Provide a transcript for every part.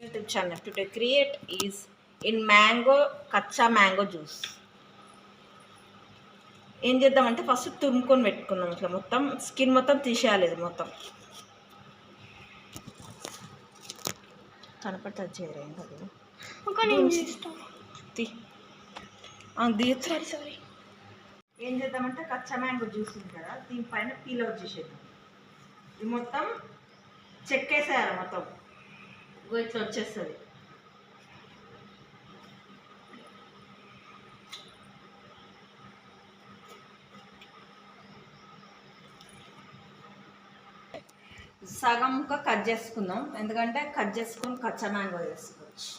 YouTube channel today create is in mango kachcha mango juice. ఏం చేద్దామంటే first తురుముకొని పెట్టుకున్నాం. ఇట్లా మొత్తం స్కిన్ మొత్తం తీసేయాలి. ఇది మొత్తం కనపడుతుంది చేయరేం కదా సారీ. ఏం చేద్దామంటే కచ్చా మ్యాంగో జ్యూస్ ఉంది కదా, దీనిపైన పీల్ అవుట్ చేసేద్దాం. ఇది మొత్తం చెక్కేసేయాలి. మొత్తం ఇట్లా వచ్చేస్తుంది. సగం ముక్క కట్ చేసుకుందాం, ఎందుకంటే కట్ చేసుకొని కచ్చా మ్యాంగో వేసుకోవచ్చు.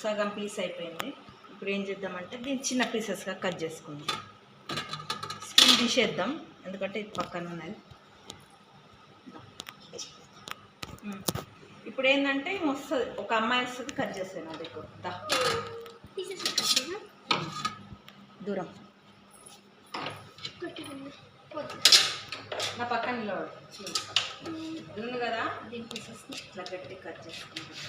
సగం పీస్ అయిపోయింది. ఇప్పుడు ఏం చేద్దామంటే దీన్ని చిన్న పీసెస్గా కట్ చేసుకుందాం. స్కిన్ తీసేద్దాం, ఎందుకంటే ఇది పక్కన ఉన్నది. ఇప్పుడు ఏంటంటే వస్తుంది, ఒక అమ్మాయి వస్తుంది, కట్ చేస్తాను. అది దూరం నా పక్కన ఉంది కదా, దీని పీసెస్ ఇట్లా గట్టి కట్ చేసుకుంటాం.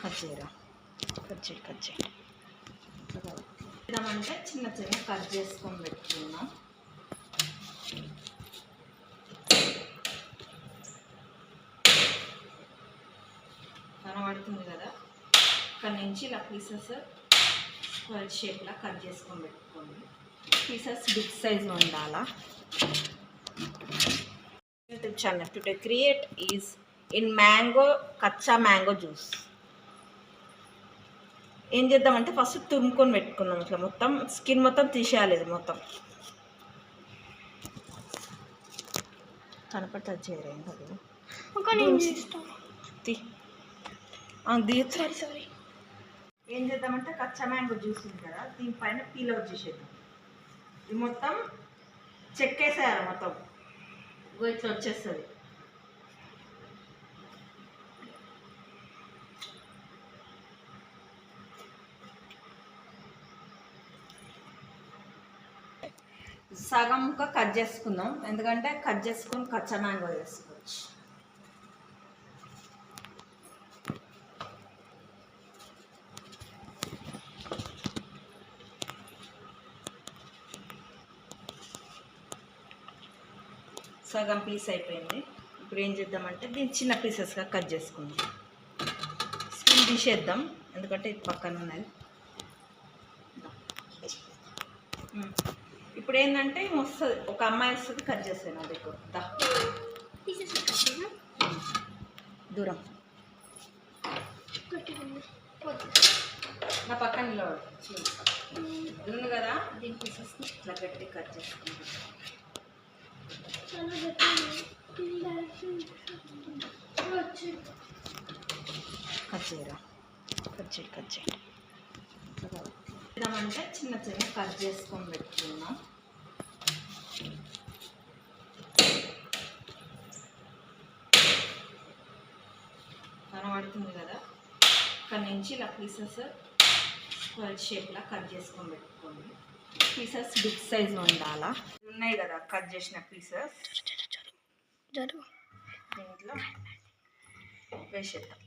కట్ చేయరా, కట్ చేయి. అంటే చిన్న చిన్న కట్ చేసుకొని పెట్టుకున్నాం. కనబడుతుంది కదా, ఇక్కడ నుంచి ఇలా పీసెస్ స్క్వేర్ షేప్లా కట్ చేసుకొని పెట్టుకోండి. పీసెస్ బిగ్ సైజ్ ఉండాలా. YouTube channel today create is in mango kachcha mango juice. ఏం చేద్దామంటే ఫస్ట్ తురుముకొని పెట్టుకున్నాం. ఇట్లా మొత్తం స్కిన్ మొత్తం తీసేయాలి. ఇది మొత్తం కనపడుతుంది చేయరేం కదా సారీ. ఏం చేద్దామంటే కచ్చా మ్యాంగో జ్యూస్ ఉంది కదా, దీనిపైన పీల్ అవుట్ చేసేద్దాం. ఇది మొత్తం చెక్కేసేయాలి. మొత్తం ఇట్లా వచ్చేస్తుంది. సగం ముక్క కట్ చేసుకుందాం, ఎందుకంటే కట్ చేసుకొని కచ్చా మ్యాంగో వేసుకోవచ్చు. సగం పీస్ అయిపోయింది. ఇప్పుడు ఏం చేద్దామంటే దీన్ని చిన్న పీసెస్గా కట్ చేసుకుందాం. స్కిన్ తీసేద్దాం, ఎందుకంటే ఇది పక్కన ఉన్నది. ఇప్పుడు ఏంటంటే వస్తుంది, ఒక అమ్మాయి వస్తుంది, కట్ చేస్తాను. అది దూరం నా పక్కన ఉంది కదా, దీని పీసెస్ ఇట్లా గట్టి కట్ చేసుకుంటాం. కట్ చేయరా, కట్ చేయి. అంటే చిన్న చిన్న కట్ చేసుకొని పెట్టుకున్నాం. కనబడుతుంది కదా, ఇక్కడ నుంచి ఇలా పీసెస్ స్క్వేర్ షేప్లా కట్ చేసుకొని పెట్టుకోండి. పీసెస్ బిగ్ సైజ్ ఉండాలా. ఉన్నాయి కదా కట్ చేసిన పీసెస్, దీంట్లో వేసేద్దాం.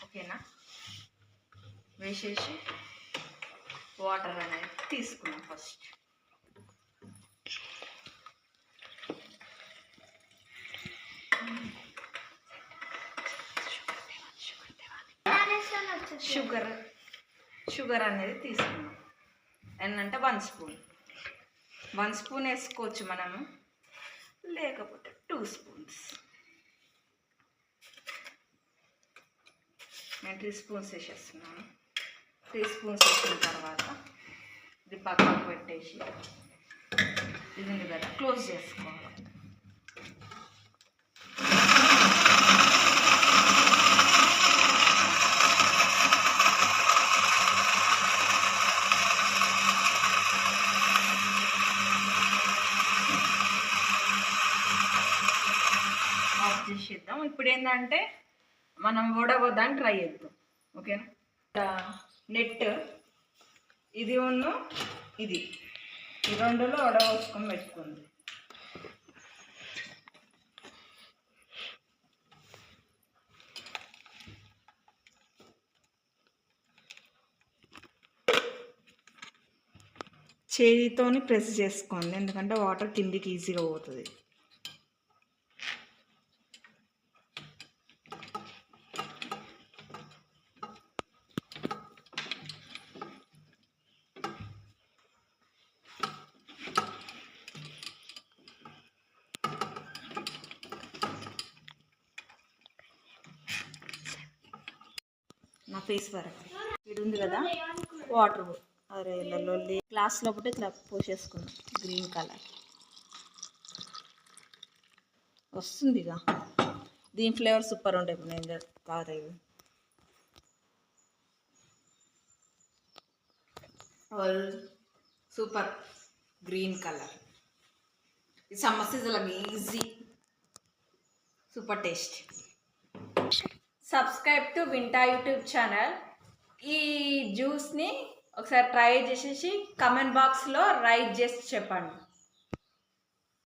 ఓకేనా, వేసేసి వాటర్ అనేది తీసుకున్నాం. ఫస్ట్ షుగర్ అనేది తీసుకున్నాం. ఏంటంటే 1 స్పూన్ వేసుకోవచ్చు మనము, లేకపోతే 2 స్పూన్స్. నేను 3 స్పూన్స్ వేసేస్తున్నాను. 3 స్పూన్స్ వేసిన తర్వాత ఇది పక్కకు పెట్టేసి ఇది ఉంది కదా క్లోజ్ చేసుకోవాలి. చేసేద్దాం. ఇప్పుడు ఏంటంటే మనం వడవద్దానికి ట్రై చేద్దాం. ఓకేనా? నెట్ ఇది ఇది ఈ రెండులో వడవోసుకొని పెట్టుకుంది. చేతితోని ప్రెస్ చేసుకోండి, ఎందుకంటే వాటర్ కిందికి ఈజీగా పోతుంది. నా ఫేస్ వరకు ఇది ఉంది కదా, వాటర్ అరే లొల్లి గ్లాస్ లోపల ఇట్లా పోసేసుకున్నాం. గ్రీన్ కలర్ వస్తుంది ఇక, దీని ఫ్లేవర్ సూపర్ ఉంటాయి. ఇప్పుడు నేను తాగుతాయి సూపర్ గ్రీన్ కలర్. ఈ సమ్మర్ సీజన్లో easy, super taste. Subscribe to వింటా యూట్యూబ్ ఛానల్. ఈ జ్యూస్ని ఒకసారి ట్రై చేసేసి కమెంట్ బాక్స్లో రైట్ చేసి చెప్పండి.